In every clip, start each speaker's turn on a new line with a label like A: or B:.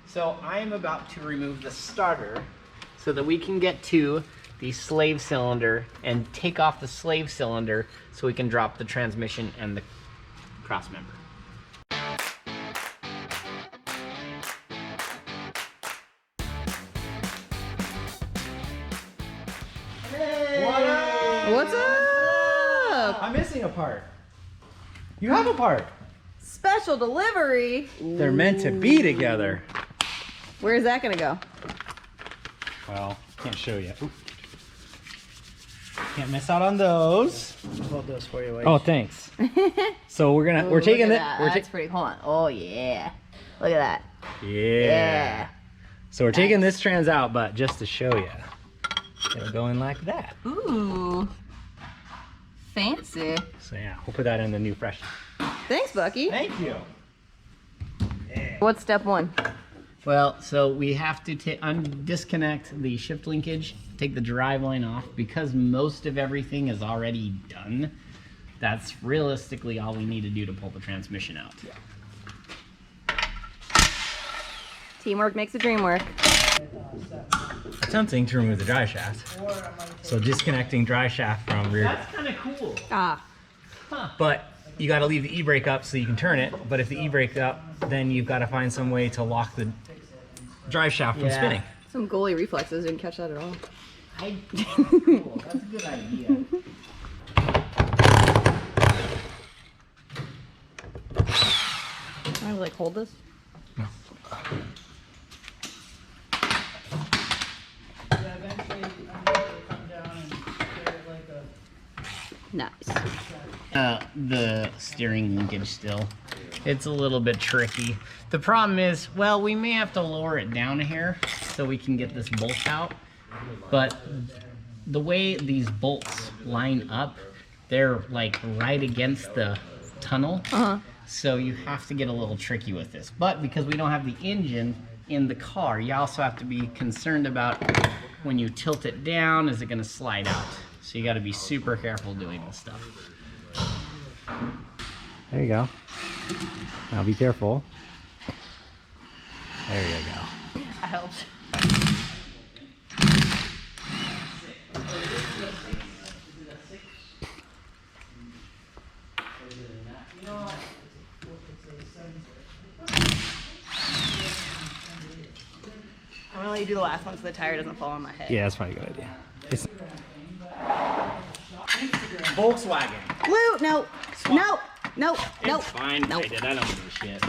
A: So I am about to remove the starter so that we can get to the slave cylinder and take off the slave cylinder so we can drop the transmission and the cross member. Hey! What up?
B: What's up?
A: I'm missing a part. You have a part.
B: Special delivery.
A: They're meant to be together.
B: Where's that gonna go?
A: Well, can't show you. Ooh. Can't miss out on those.
C: Hold those for you.
A: Oh, thanks. So we're taking it.
B: That's pretty. Hold on. Oh yeah. Look at that.
A: Yeah. So we're taking this trans out, but just to show you, it'll go in like that.
B: Ooh. Fancy.
A: So yeah, we'll put that in the new fresh.
B: Thanks, Bucky.
A: Thank you. Yeah.
B: What's step one?
A: Well, so we have to disconnect the shift linkage, take the drive line off, because most of everything is already done. That's realistically all we need to do to pull the transmission out.
B: Teamwork makes the dream work.
A: Attempting to remove the drive shaft. So disconnecting drive shaft from rear. That's kind of cool.
B: Ah.
A: Huh. But you got to leave the e-brake up so you can turn it. But if the e-brake up, then you've got to find some way to lock the drive shaft from spinning.
B: Some goalie reflexes, didn't catch that at all.
A: Cool. That's a good idea.
B: Can I like hold this?
A: No.
B: Nice.
A: The steering linkage still. It's a little bit tricky. The problem is, well, we may have to lower it down a hair so we can get this bolt out. But the way these bolts line up, they're like right against the tunnel. So you have to get a little tricky with this. But because we don't have the engine in the car, you also have to be concerned about when you tilt it down, is it gonna slide out? So you gotta be super careful doing this stuff. There you go. Now be careful. There you go.
B: That helps. I'm gonna let you do the last one so the tire doesn't fall on my head.
A: Yeah, that's probably a good idea. It's Volkswagen.
B: Lou, no, no, no, no.
A: It's fine.
B: No.
A: I did. I don't give a shit.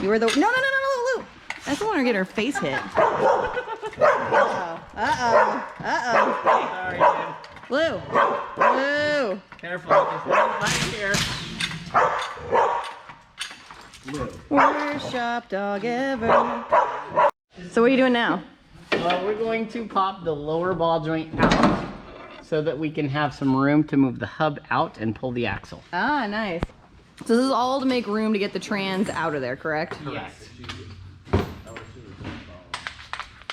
B: You were the no, Lou. That's the one who get her face hit. Uh-oh.
A: Sorry, man.
B: Lou.
A: Careful. It's right here.
B: Worst shop dog ever. So what are you doing now?
A: Well, we're going to pop the lower ball joint out so that we can have some room to move the hub out and pull the axle.
B: Ah, nice. So this is all to make room to get the trans out of there, correct?
A: Yes.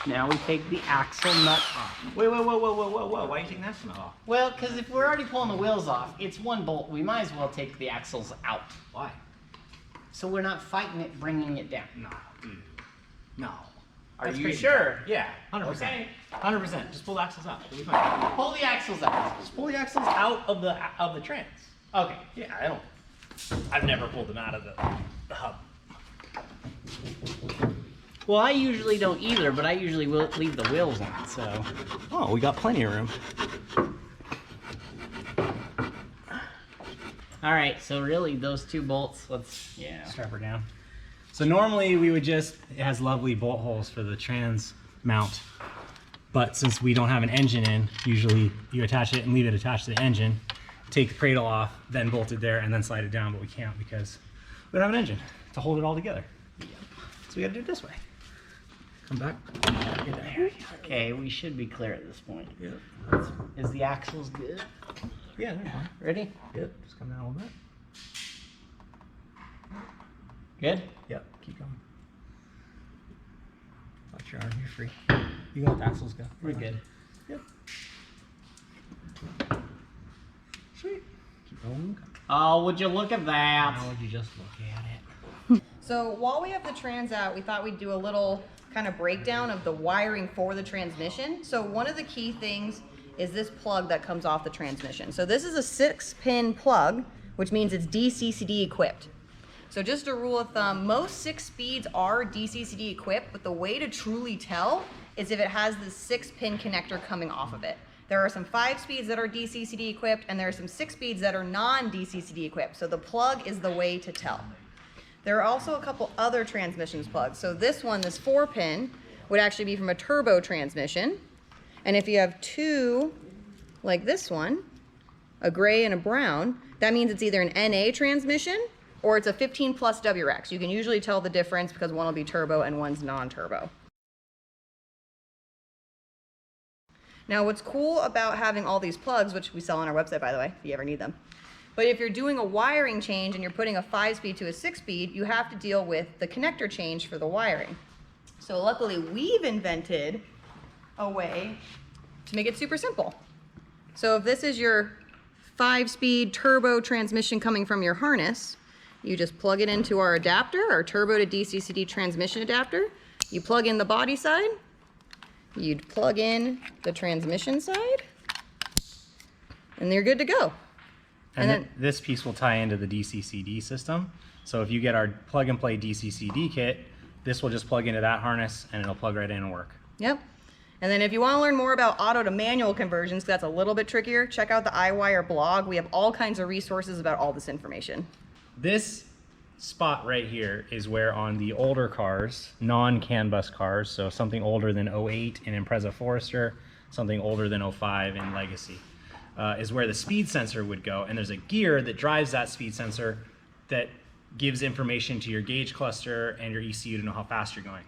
A: Now we take the axle nut off.
C: Wait, whoa. Why are you taking that nut off?
A: Well, because if we're already pulling the wheels off, it's one bolt. We might as well take the axles out.
C: Why?
A: So we're not fighting it, bringing it down.
C: No. No.
A: Are
C: That's
A: you
C: crazy.
A: sure?
C: Yeah, 100%.
A: Okay.
C: 100%. Just pull the axles out. It'll be fine.
A: Pull the axles out.
C: Just pull the axles out of the trans.
A: Okay.
C: Yeah, I've never pulled them out of the hub.
A: Well, I usually don't either, but I usually will leave the wheels on, so.
C: Oh, we got plenty of room.
A: All right, so really those two bolts, let's,
C: Strap her down. So normally we would it has lovely bolt holes for the trans mount. But since we don't have an engine in, usually you attach it and leave it attached to the engine, take the cradle off, then bolt it there and then slide it down, but we can't because we don't have an engine to hold it all together. So we gotta do it this way. Come back.
A: okay, we should be clear at this point.
C: Yeah.
A: Is the axles good?
C: Yeah, they're fine.
A: Ready?
C: Yep, just come down a little bit.
A: Good?
C: Yep, keep going. Watch your arm, you're free. You go let the axles go.
A: We're good.
C: Yep. Sweet. Keep going.
A: Oh, would you look at that?
C: How would you just look at it?
B: So while we have the trans out, we thought we'd do a little kind of breakdown of the wiring for the transmission. So one of the key things is this plug that comes off the transmission. So this is a 6-pin plug, which means it's DC-CD equipped. So just a rule of thumb, most 6 speeds are DC-CD equipped, but the way to truly tell is if it has this 6-pin connector coming off of it. There are some 5 speeds that are DC-CD equipped, and there are some 6 speeds that are non-DC-CD equipped. So the plug is the way to tell. There are also a couple other transmissions plugs. So this one, this 4-pin, would actually be from a turbo transmission. And if you have 2, like this one, a gray and a brown, that means it's either an NA transmission or it's a 15 plus WRX. You can usually tell the difference because one will be turbo and one's non-turbo. Now what's cool about having all these plugs, which we sell on our website by the way, if you ever need them, but if you're doing a wiring change and you're putting a 5-speed to a 6-speed, you have to deal with the connector change for the wiring. So luckily we've invented a way to make it super simple. So if this is your 5-speed turbo transmission coming from your harness, you just plug it into our adapter, our turbo to DC-CD transmission adapter. You plug in the body side, you'd plug in the transmission side, and you're good to go.
C: And then this piece will tie into the DC-CD system. So if you get our plug and play DC-CD kit, this will just plug into that harness and it'll plug right in and work.
B: Yep. And then if you want to learn more about auto to manual conversions, because that's a little bit trickier, check out the iWire blog. We have all kinds of resources about all this information.
C: This spot right here is where on the older cars, non-CAN bus cars, so something older than 08 in Impreza Forester, something older than 05 in Legacy, is where the speed sensor would go. And there's a gear that drives that speed sensor that gives information to your gauge cluster and your ECU to know how fast you're going.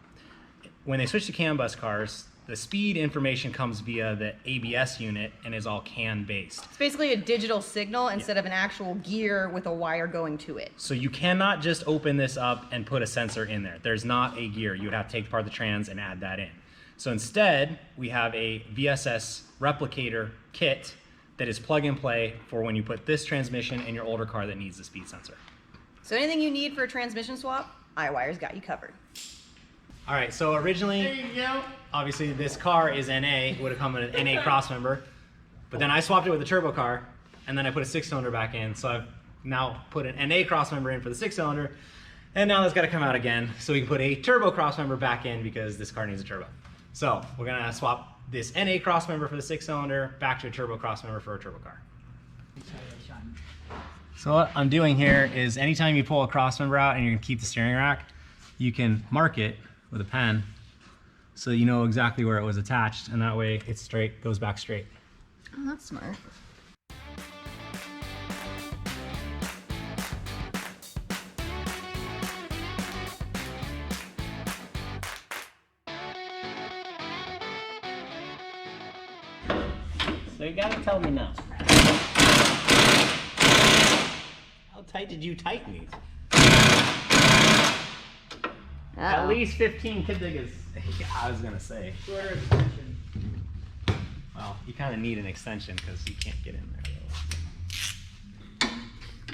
C: When they switch to CAN bus cars, the speed information comes via the ABS unit and is all CAN based.
B: It's basically a digital signal instead of an actual gear with a wire going to it.
C: So you cannot just open this up and put a sensor in there. There's not a gear. You would have to take apart the trans and add that in. So instead, we have a VSS replicator kit that is plug and play for when you put this transmission in your older car that needs the speed sensor.
B: So anything you need for a transmission swap, iWire's got you covered.
C: All right, so originally,
A: There you go.
C: obviously this car is NA, it would have come in an NA crossmember, but then I swapped it with a turbo car, and then I put a 6-cylinder back in, so I've now put an NA crossmember in for the 6-cylinder, and now that's got to come out again, so we can put a turbo crossmember back in because this car needs a turbo. So we're gonna swap this NA crossmember for the 6-cylinder back to a turbo crossmember for a turbo car. So what I'm doing here is anytime you pull a crossmember out and you're gonna keep the steering rack, you can mark it with a pen so you know exactly where it was attached, and that way it's straight, goes back straight.
B: Oh, that's smart.
A: So you gotta tell me now. How tight did you tighten these? At least 15 kiddigas.
C: Yeah, I was gonna say.
D: Shorter extension.
C: Well, you kind of need an extension because you can't get in there.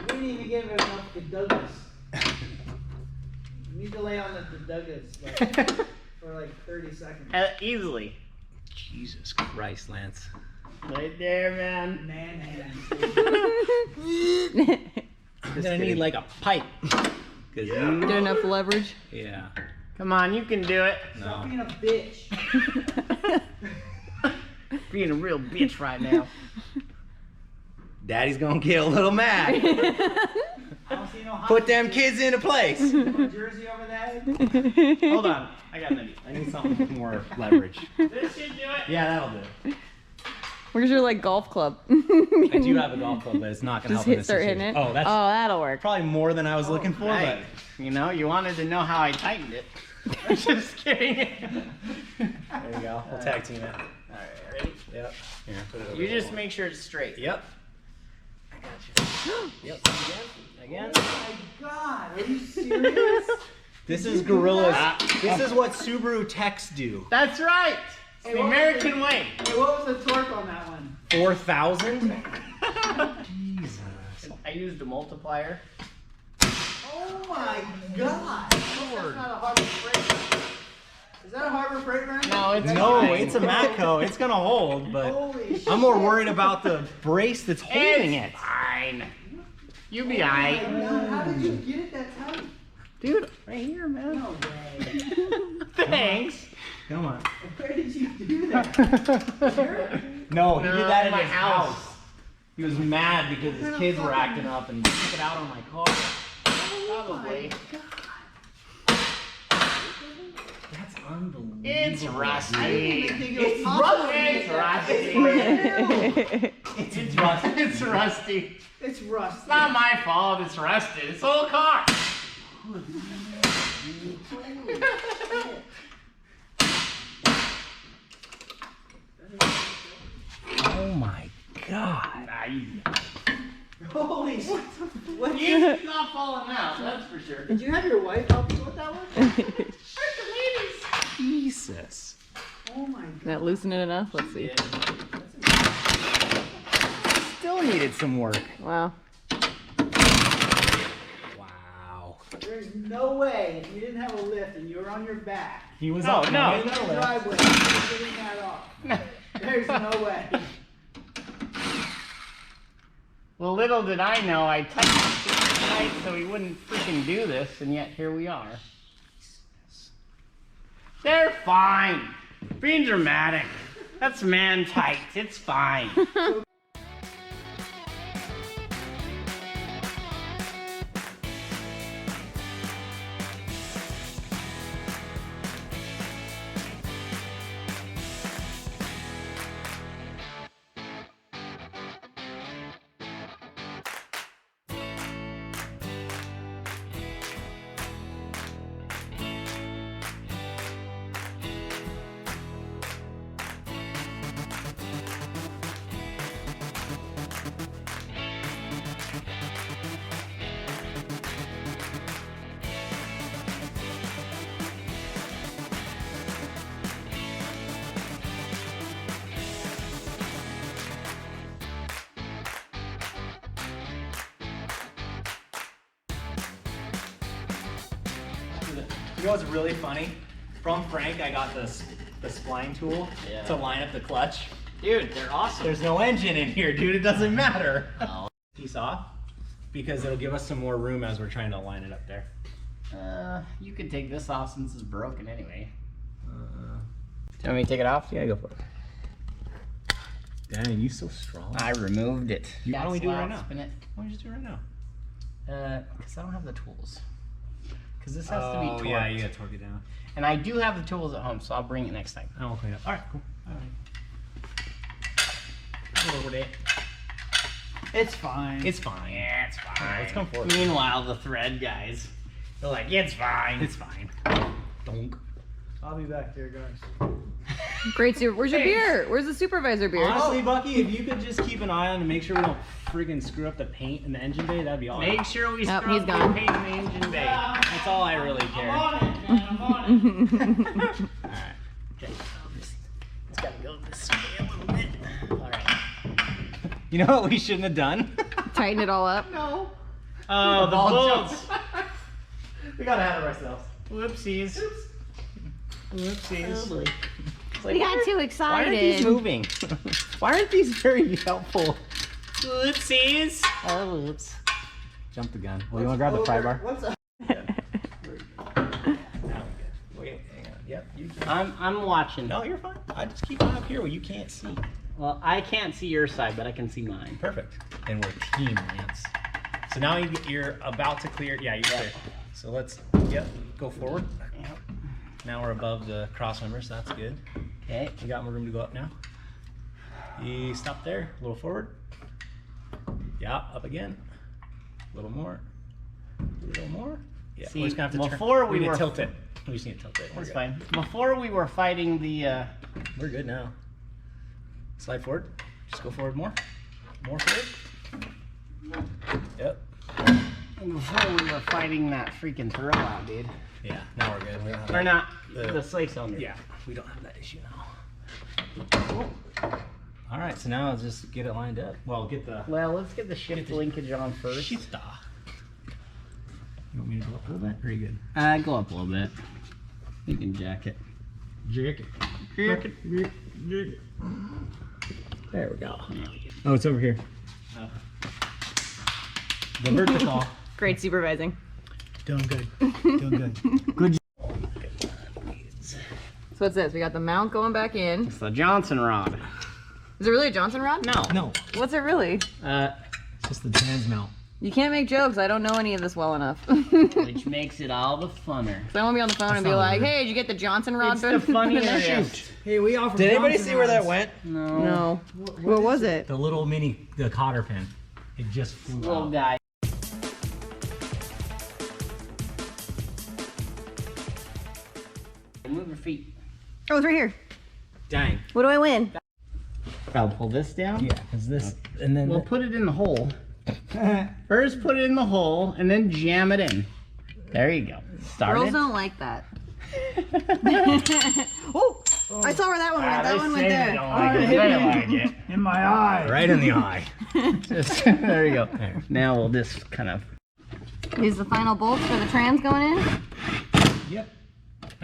D: We didn't even give it enough to Douglas. You need to lay on the Douglas like, for like 30 seconds.
A: Easily.
C: Jesus Christ, Lance.
A: Right there, man.
D: Man hands.
C: I'm gonna need like a pipe.
B: Get enough leverage.
C: Yeah.
A: Come on, you can do it.
D: Stop being a bitch.
A: Being a real bitch right now.
C: Daddy's gonna get a little mad.
D: I don't see no
C: Put them kids into place.
D: jersey over there.
A: Hold on, I got an idea.
C: I need something with more leverage.
A: This should do it.
C: Yeah, that'll do it.
B: Where's your like golf club?
C: I do have a golf club, but it's not gonna
B: Just
C: help in this
B: start hitting
C: situation.
B: it.
C: Oh, that's
B: that'll work.
C: probably more than I was looking for,
A: Hey, you know, you wanted to know how I tightened it. Just kidding.
C: but there you go. We'll tag team it.
A: Alright, ready?
C: Yep. Here, put it over
A: You
C: there.
A: just make sure it's straight.
C: Yep.
A: I got you. Yep. Again.
D: Oh my god, are you serious?
C: This is Gorilla's. This is what Subaru techs do.
A: That's right. It's
D: Hey,
A: the
D: what was
A: American
D: it?
A: way.
D: Hey, what was the torque on that one?
C: 4,000? Jesus.
A: I used a multiplier.
D: Oh my god! That's not a Harbor Freight. Is that a Harbor Freight runner?
A: No, it's
C: No,
A: fine.
C: it's a Matco. It's gonna hold, but
D: Holy shit.
C: I'm more worried about the brace that's holding it.
A: It's fine. You be
D: Oh my
A: alright.
D: god, how did you get it that tight?
A: Dude, right here, man.
D: No way.
A: Thanks.
C: Come on.
D: Where did you do that? Here?
C: No, he
A: No,
C: did that in
A: my
C: his
A: house.
C: house. He was mad because his kids were acting up and took it out on my car.
A: Probably.
C: That's unbelievable.
A: It's rusty.
D: I didn't even think it was
C: It's
D: possible.
A: It's rusty.
C: It's rusty.
A: It's rusty.
D: It's rusty.
A: It's not my fault. It's rusted. It's the whole car.
C: Oh my god.
D: Holy shit. What?
A: It's not falling out. That's for sure.
D: Did you have your wife help you with that one?
C: Jesus.
D: Oh my god.
B: That loosen it enough? Let's see.
C: Still needed some work.
B: Wow.
C: Wow.
D: There's no way if you didn't have a lift and you were on your back
C: He was
A: No,
C: up.
A: no.
D: in the driveway, you're getting that off. There's no way.
A: Well, little did I know, I tightened it super tight so he wouldn't freaking do this, and yet here we are. They're fine. Being dramatic. That's man tight. It's fine.
C: You know what's really funny? From Frank, I got the spline tool
A: Yeah.
C: to line up the clutch.
A: Dude, they're awesome.
C: There's no engine in here, dude. It doesn't matter.
A: Oh.
C: Piece off because it'll give us some more room as we're trying to line it up there.
A: You could take this off since it's broken anyway.
C: Uh,
A: Do you want me to take it off?
C: yeah, go for it. Dang, you so strong.
A: I removed it.
C: Why don't we do it right now?
A: Spin it.
C: Why don't you just do it right now?
A: Because I don't have the tools. Because this has to be torqued.
C: yeah, you gotta torque it down.
A: And I do have the tools at home, so I'll bring it next time.
C: I won't clean it up. All right, cool. All right. Lowered it.
D: It's fine.
C: It's fine.
A: Yeah, it's fine.
C: Alright, let's come forward.
A: Meanwhile, the thread guys, they're like, it's fine.
C: It's fine. Donk.
D: I'll be back there, guys.
B: Great super. Where's your beer? Where's the supervisor beer?
C: Honestly, Bucky, if you could just keep an eye on to make sure we don't friggin' screw up the paint in the engine bay, that'd be awesome.
A: Make sure we
B: Nope,
A: screw
B: he's
A: up the
B: gone.
A: paint in the engine bay.
C: That's all I really care.
A: I'm on it, man. I'm on it. Alright. Okay. It's gotta go this way a little bit. Alright.
C: You know what we shouldn't have done?
B: Tighten it all up.
A: No.
C: Oh, the
A: ball
C: bolts. We got ahead of ourselves.
A: Whoopsies.
C: Whoopsies.
B: We got too
C: Why aren't these
B: excited.
C: moving? Why aren't these very helpful?
A: Whoopsies.
C: Oh, whoops. Jump the gun. Well, you want to grab the pry bar?
D: What's up?
C: Wait, hang on. Yep, you
A: I'm watching.
C: No, you're fine. I just keep it up here where you can't see.
A: Well, I can't see your side, but I can see mine.
C: Perfect. And we're team, Lance. So now you're about to clear. Yeah, you're clear. So let's, go forward.
A: Yep.
C: Now we're above the cross member, so that's good.
A: Okay.
C: You got more room to go up now. You stop there, a little forward. Yeah, up again. A little more. A little more. Yeah,
A: See,
C: we're just gonna have to
A: before
C: turn.
A: we
C: need
A: were-
C: to tilt it. We just need to tilt it. We're
A: That's
C: good.
A: fine. Before we were fighting the,
C: We're good now. Slide forward. Just go forward more. More forward. Yep.
A: before we were fighting that freaking throw out, dude.
C: Yeah, now we're good. We don't have
A: Or
C: that.
A: not,
C: The-
A: the slave cylinder.
C: Yeah, we don't have that issue now. All All right, so now I'll just get it lined up. Well, get the
A: Well, let's get the shift linkage on first.
C: shifter. You want me to go up a little bit? Very good.
A: Go up a little bit. You can jack it.
C: Jack it. Jack it. There we go. Oh, it's over here. The vertical.
B: Great supervising.
D: Doing good. Doing good.
A: Good.
B: So what's this? We got the mount going back in.
A: It's the Johnson rod.
B: Is it really a Johnson rod?
A: No.
C: No,
B: What's it really?
C: it's just the trans mount.
B: You can't make jokes. I don't know any of this well enough.
A: Which makes it all the funner.
B: So I want to be on the phone and be
C: not
B: like,
C: weird.
B: hey, did you get the Johnson rod?
A: It's the funniest.
D: Hey, we offer.
E: Did anybody
D: Johnson
E: see where that
D: rods.
E: went?
A: No.
B: No. What was it?
C: The little mini, the cotter pin. It just flew
A: Little
C: out.
A: guy. Move your feet.
B: Oh, it's right here.
C: Dang.
B: What do I win?
A: I'll pull this down.
C: Yeah, because this, and then
A: We'll put it in the hole. First, put it in the hole, and then jam it in. There you go. Start
B: Girls
A: it.
B: don't like that. Oh, I saw where that one went. That one went there.
A: They like it.
D: In my eye.
C: right in the eye.
A: Just, there you go. Now we'll just kind of.
B: These the final bolts for the trans going in.
C: Yep.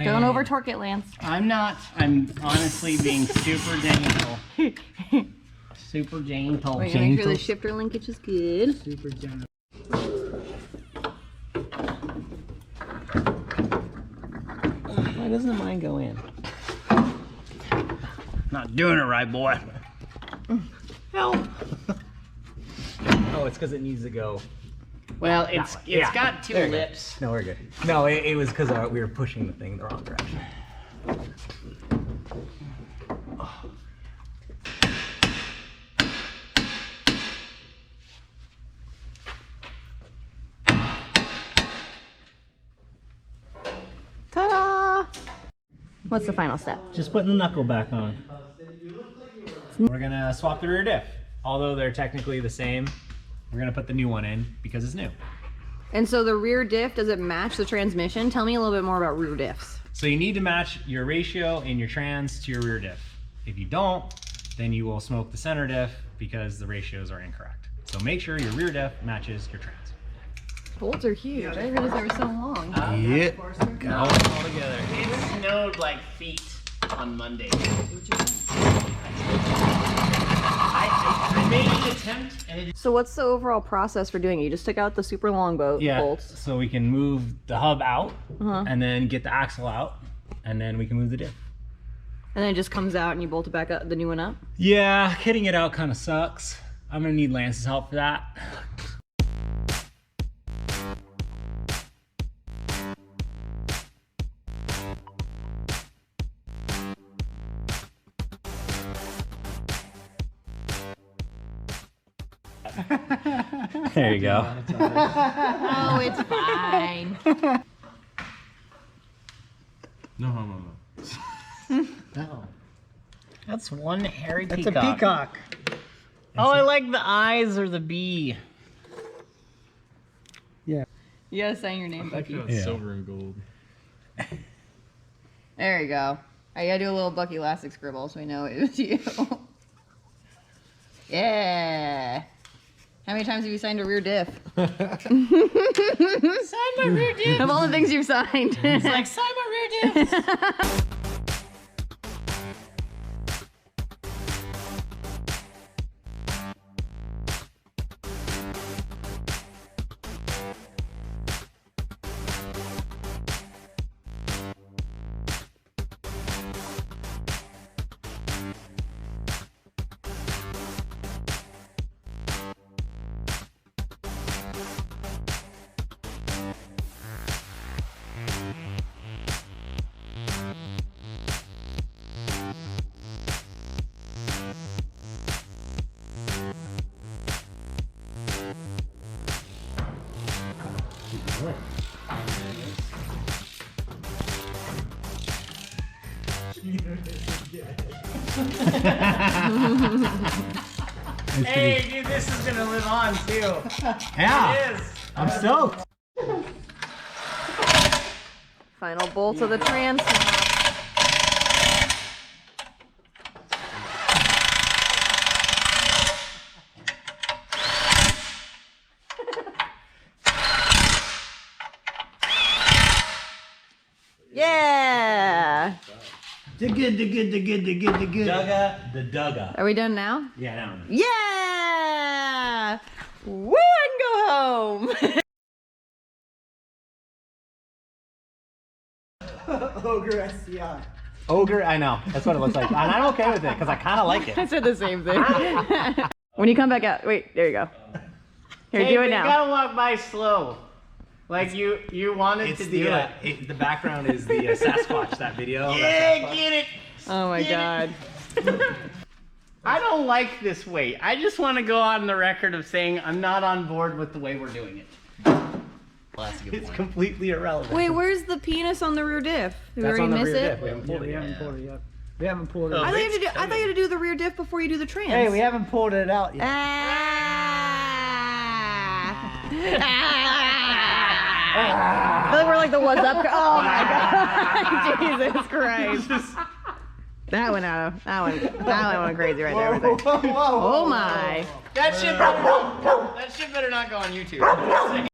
B: Don't over torque it, Lance.
A: I'm not. I'm honestly being super gentle. Super gentle.
B: We're gonna make sure the shifter linkage is good.
D: Super generous.
A: Why doesn't mine go in? Not doing it right, boy. Help.
C: Oh, it's because it needs to go.
A: Well, it's
C: Yeah.
A: got two
C: There you go.
A: lips.
C: No, we're good. No, it was because we were pushing the thing the wrong direction.
B: Ta-da! What's the final step?
C: Just putting the knuckle back on. We're gonna swap the rear diff. Although they're technically the same, we're gonna put the new one in because it's new.
B: And so the rear diff, does it match the transmission? Tell me a little bit more about rear diffs.
C: So you need to match your ratio in your trans to your rear diff. If you don't, then you will smoke the center diff because the ratios are incorrect. So make sure your rear diff matches your trans.
B: Bolts are huge. I didn't realize they were so long.
E: Yeah.
A: All together. It snowed like feet on Monday. I made an attempt and it
B: So what's the overall process for doing it? You just took out the super long bolts.
C: So we can move the hub out
B: Uh-huh.
C: and then get the axle out and then we can move the diff.
B: And then it just comes out and you bolt it back up, the new one up?
C: Yeah, getting it out kind of sucks. I'm gonna need Lance's help for that. There you go.
B: Oh, it's fine.
E: No.
A: No. That's one hairy
D: That's
A: peacock.
D: a peacock.
A: Oh, I like the eyes or the bee.
B: You gotta sign your name, Bucky.
C: Yeah.
E: Silver and gold.
B: There you go. I gotta do a little Bucky Elastic scribble so we know it was you. Yeah. How many times have you signed a rear diff?
A: Sign my rear diff.
B: Of all the things you've signed.
A: It's like, sign my rear diff. Hey, dude, this is gonna live on too.
C: Yeah,
A: It is.
C: I'm stoked.
B: Final bolt of the trans. Yeah.
D: The good.
C: Dugga the Dugga.
B: Are we done now?
C: Yeah, that one.
B: Yeah. Woo! I can go home.
D: Ogre STI.
C: Ogre, I know. That's what it looks like. And I'm okay with it because I kind of like it.
B: I said the same thing. When you come back out, wait, there you go. Here,
A: Hey,
B: do it
A: we
B: now.
A: gotta walk by slow. Like you wanted to do it.
C: The background is the Sasquatch, that video.
A: Yeah, get it.
B: Oh my
A: Get it.
B: god.
A: I don't like this way. I just want to go on the record of saying I'm not on board with the way we're doing it. Well, that's a good
C: It's
A: point.
C: completely irrelevant.
B: Wait, where's the penis on the rear diff? Did we
C: That's
B: already
C: on the
B: miss
C: rear
B: it?
C: diff. We haven't pulled it
D: We
C: yet.
D: haven't pulled it yet. We haven't pulled it.
A: Oh,
B: I thought you had
A: it's
B: to do. I thought you had to do the rear diff before you do the trans.
D: Hey, we haven't pulled it out yet.
B: I feel like we're like the what's up. Oh my god. Jesus Christ. That went out. That one went crazy right there.
D: Whoa, whoa, whoa,
B: Oh my.
A: That shit better not go on YouTube.